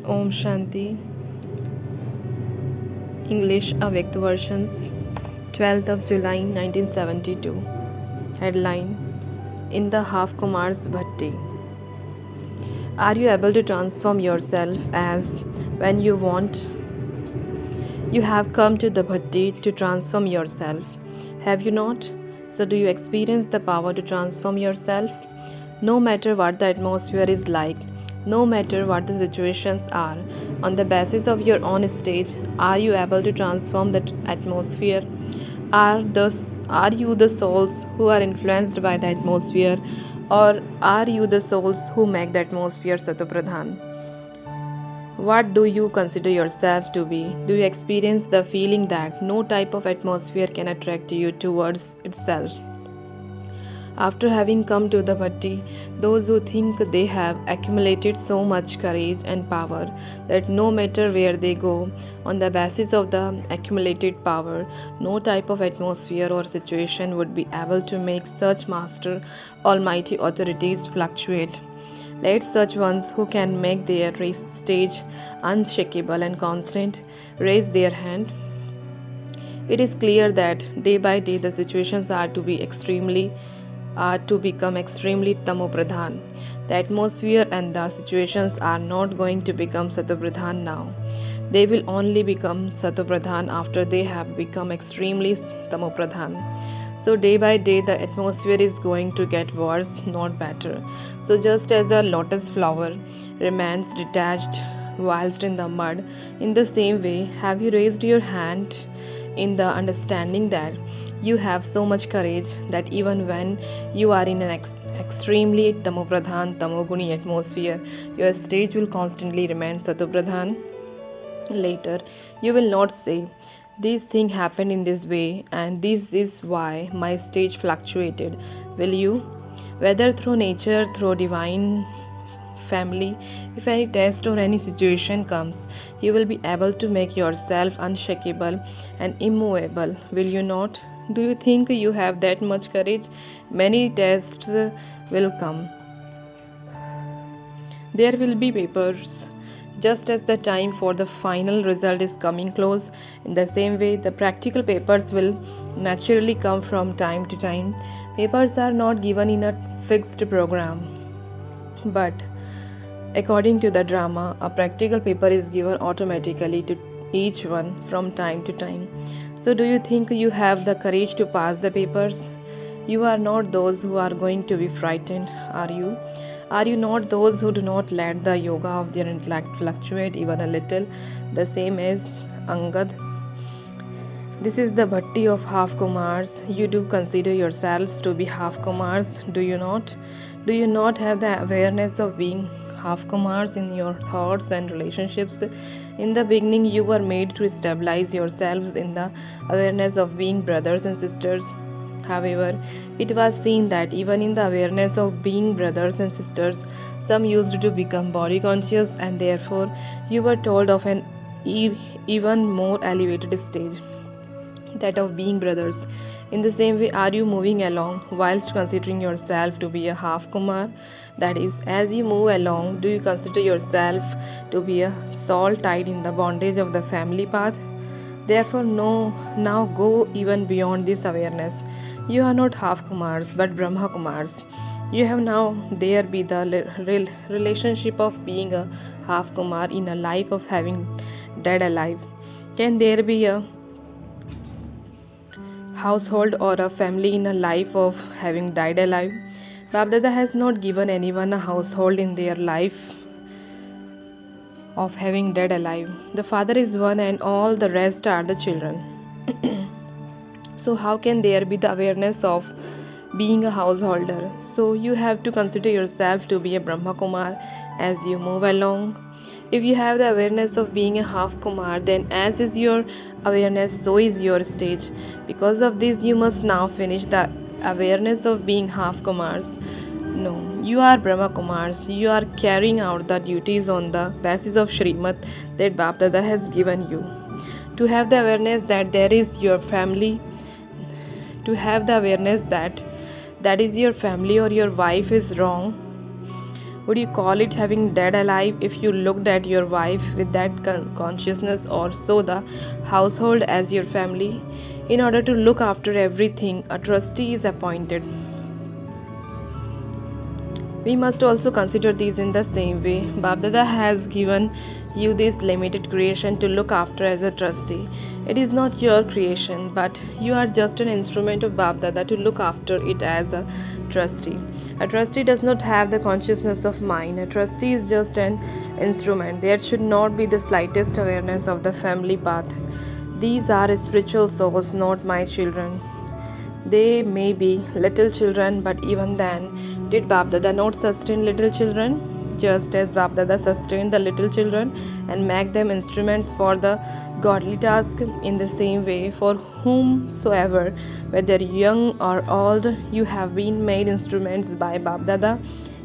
Om Shanti, English avyakt versions, 12th of July 1972. Headline: In the Half Kumar's Bhatti. Are you able to transform yourself as when you want? You have come to the Bhatti to transform yourself, have you not? So, do you experience the power to transform yourself? No matter what the atmosphere is like, no matter what the situations are, on the basis of your own stage, are you able to transform that atmosphere? Are you the souls who are influenced by the atmosphere, or are you the souls who make the atmosphere Satopradhan? What do you consider yourself to be? Do you experience the feeling that no type of atmosphere can attract you towards itself? After having come to the Bhatti, those who think they have accumulated so much courage and power that no matter where they go, on the basis of the accumulated power, no type of atmosphere or situation would be able to make such master almighty authorities fluctuate. Let such ones who can make their stage unshakable and constant raise their hand. It is clear that day by day the situations are to become extremely tamopradhan. The atmosphere and the situations are not going to become satopradhan now. They will only become satopradhan after they have become extremely tamopradhan. So day by day the atmosphere is going to get worse, not better. So just as a lotus flower remains detached whilst in the mud, in the same way have you raised your hand in the understanding that you have so much courage that even when you are in an extremely tamopradhan tamoguni atmosphere, your stage will constantly remain satopradhan. Later you will not say, this thing happened in this way and this is why my stage fluctuated, will you? Whether through nature, through divine family, if any test or any situation comes, you will be able to make yourself unshakable and immovable, will you not? Do you think you have that much courage? Many tests will come. There will be papers. Just as the time for the final result is coming close, in the same way, the practical papers will naturally come from time to time. Papers are not given in a fixed program, but according to the drama, a practical paper is given automatically to each one from time to time. So, do you think you have the courage to pass the papers? You are not those who are going to be frightened, are you? Are you not those who do not let the yoga of their intellect fluctuate even a little, the same as Angad? This is the Bhatti of half Kumars. You do consider yourselves to be half Kumars, do you not? Do you not have the awareness of being half Kumars in your thoughts and relationships? In the beginning, you were made to stabilize yourselves in the awareness of being brothers and sisters. However, it was seen that even in the awareness of being brothers and sisters, some used to become body conscious, and therefore you were told of an even more elevated stage, that of being brothers. In the same way, are you moving along whilst considering yourself to be a half Kumar? That is, as you move along, do you consider yourself to be a soul tied in the bondage of the family path? Therefore, no, now go even beyond this awareness. You are not half Kumars but Brahma Kumars. You have now there be the relationship of being a half Kumar in a life of having dead alive. Can there be a household or a family in a life of having died alive? Babdada has not given anyone a household in their life of having dead alive. The father is one and all the rest are the children. So how can there be the awareness of being a householder? So you have to consider yourself to be a Brahma Kumar as you move along. If you have the awareness of being a half Kumar, then as is your awareness, so is your stage. Because of this, you must now finish the awareness of being half Kumars. No, you are Brahma Kumars. You are carrying out the duties on the basis of Srimad that Bapdada has given you. To have the awareness that there is your family, to have the awareness that is your family or your wife is wrong, Would you call it having dead alive if you looked at your wife with that consciousness, or so the household as your family? In order to look after everything, a trustee is appointed. We must also consider these in the same way. Babdada has given you this limited creation to look after as a trustee. It is not your creation, but you are just an instrument of Babdada to look after it as a trustee. A trustee does not have the consciousness of mind. A trustee is just an instrument. There should not be the slightest awareness of the family path. These are spiritual souls, not my children. They may be little children, but even then, did Babdada not sustain little children? Just as Babdada sustained the little children and make them instruments for the godly task, in the same way, for whomsoever, whether young or old, you have been made instruments by Babdada,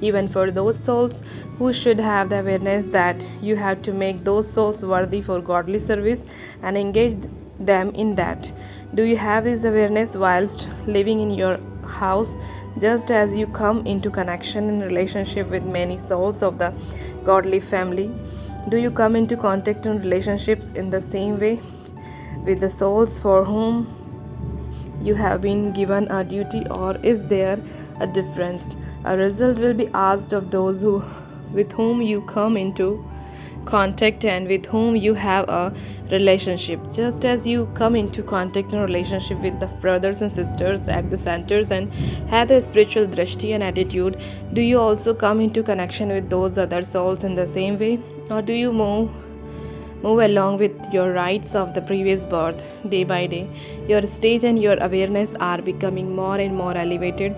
even for those souls who should have the awareness that you have to make those souls worthy for godly service and engage them in that. Do you have this awareness whilst living in your house, just as you come into connection and relationship with many souls of the godly family? Do you come into contact and relationships in the same way with the souls for whom you have been given a duty, or is there a difference? A result will be asked of those with whom you come into contact and with whom you have a relationship. Just as you come into contact and relationship with the brothers and sisters at the centers and have a spiritual drishti and attitude, do you also come into connection with those other souls in the same way, or do you move along with your rights of the previous birth? Day by day, your stage and your awareness are becoming more and more elevated,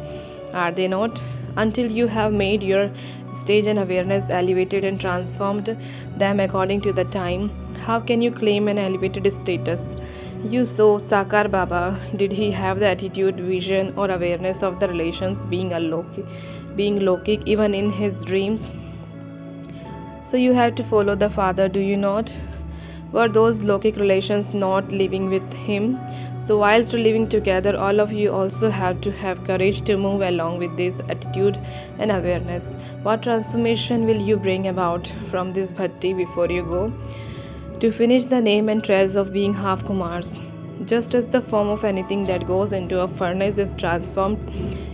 are they not? Until you have made your stage and awareness elevated and transformed them according to the time, how can you claim an elevated status? You saw Sakar Baba. Did he have the attitude, vision, or awareness of the relations being Lokik even in his dreams? So you have to follow the Father, do you not? Were those Lokic relations not living with him? So whilst living together, all of you also have to have courage to move along with this attitude and awareness. What transformation will you bring about from this bhatti before you go? To finish the name and trace of being half Kumars. Just as the form of anything that goes into a furnace is transformed,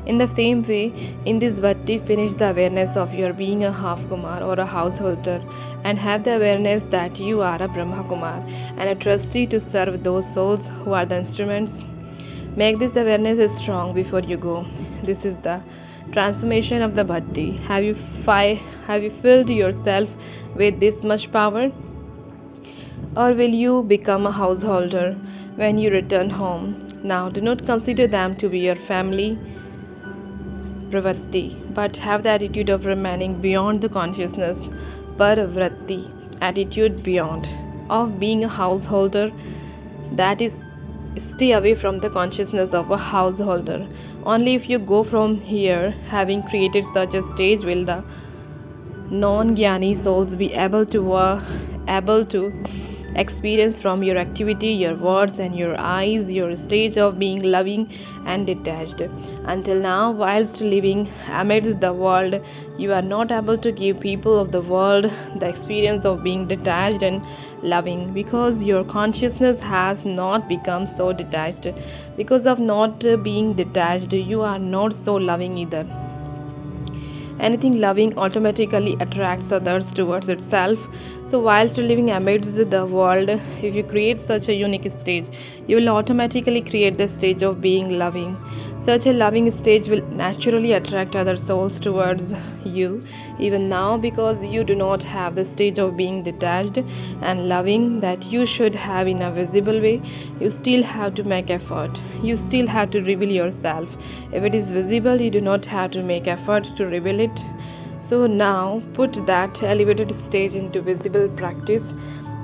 in the same way, in this bhatti, finish the awareness of your being a half Kumar or a householder, and have the awareness that you are a Brahma Kumar and a trustee to serve those souls who are the instruments. Make this awareness strong before you go. This is the transformation of the bhatti. Have you filled yourself with this much power? Or will you become a householder when you return home? Now, do not consider them to be your family pravatti, but have the attitude of remaining beyond the consciousness, paravritti, attitude beyond, of being a householder, that is, stay away from the consciousness of a householder. Only if you go from here, having created such a stage, will the non-jnani souls be able to experience from your activity, your words, and your eyes your stage of being loving and detached. Until now, whilst living amidst the world, you are not able to give people of the world the experience of being detached and loving, because your consciousness has not become so detached. Because of not being detached, you are not so loving either. Anything loving automatically attracts others towards itself. So whilst living amidst the world, if you create such a unique stage, you will automatically create the stage of being loving. Such a loving stage will naturally attract other souls towards you, even now, because you do not have the stage of being detached and loving that you should have in a visible way. You still have to make effort. You still have to reveal yourself. If it is visible, you do not have to make effort to reveal it. So now put that elevated stage into visible practice.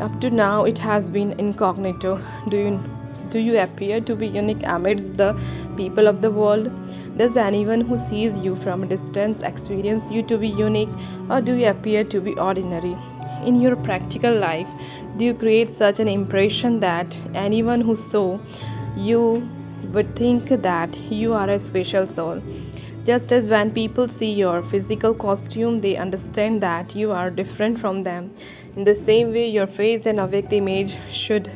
Up to now, it has been incognito. Do you appear to be unique amidst the people of the world? Does anyone who sees you from a distance experience you to be unique, or do you appear to be ordinary? In your practical life, do you create such an impression that anyone who saw you would think that you are a special soul? Just as when people see your physical costume, they understand that you are different from them. In the same way, your face and avyakt image should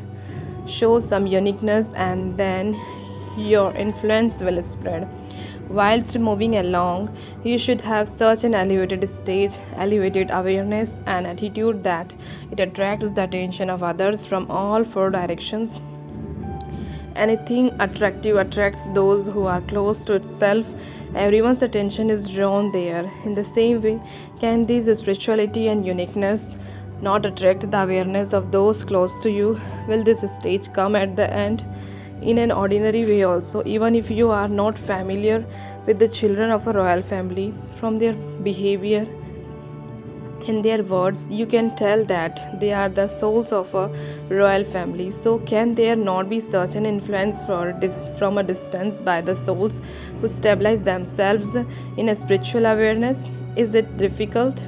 show some uniqueness, and then your influence will spread. Whilst moving along, you should have such an elevated stage, elevated awareness, and attitude that it attracts the attention of others from all four directions. Anything attractive attracts those who are close to itself. Everyone's attention is drawn there. In the same way, can this spirituality and uniqueness not attract the awareness of those close to you? Will this stage come at the end? In an ordinary way, also, even if you are not familiar with the children of a royal family, from their behavior, in their words, you can tell that they are the souls of a royal family. So, can there not be such an influence from a distance by the souls who stabilize themselves in a spiritual awareness? Is it difficult?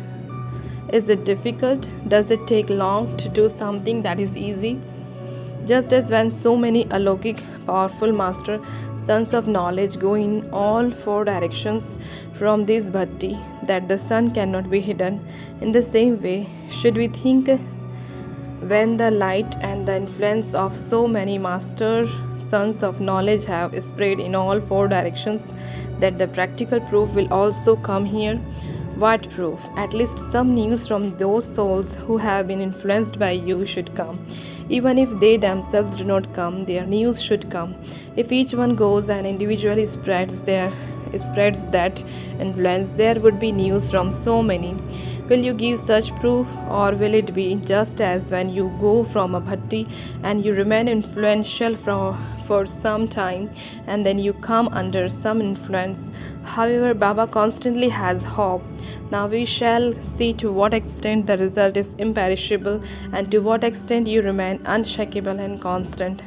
Is it difficult? Does it take long to do something that is easy? Just as when so many alokik, powerful master sons of knowledge go in all four directions from this bhatti, that the sun cannot be hidden, in the same way, should we think when the light and the influence of so many master sons of knowledge have spread in all four directions, that the practical proof will also come here? What proof? At least some news from those souls who have been influenced by you should come. Even if they themselves do not come, their news should come. If each one goes and individually spreads that influence, there would be news from so many. Will you give such proof, or will it be just as when you go from a bhatti and you remain influential for some time and then you come under some influence? However, Baba constantly has hope. Now we shall see to what extent the result is imperishable and to what extent you remain unshakable and constant.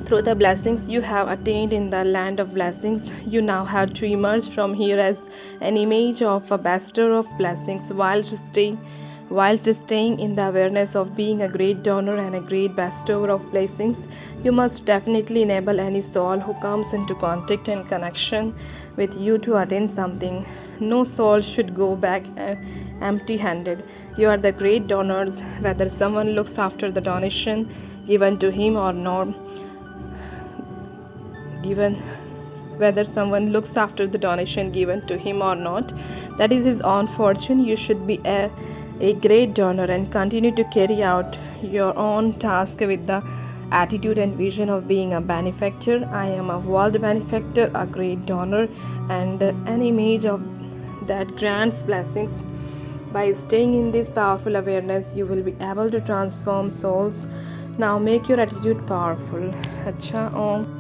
Through the blessings you have attained in the land of blessings, you now have to emerge from here as an image of a bestower of blessings, whilst staying in the awareness of being a great donor and a great bestower of blessings. You must definitely enable any soul who comes into contact and connection with you to attain something. No soul should go back empty-handed. You are the great donors, whether someone looks after the donation given to him or not. Whether someone looks after the donation given to him or not, that is his own fortune. You should be a great donor and continue to carry out your own task with the attitude and vision of being a benefactor. I am a world benefactor, a great donor, and an image of that grants blessings. By staying in this powerful awareness, you will be able to transform souls. Now make your attitude powerful. Acha Om.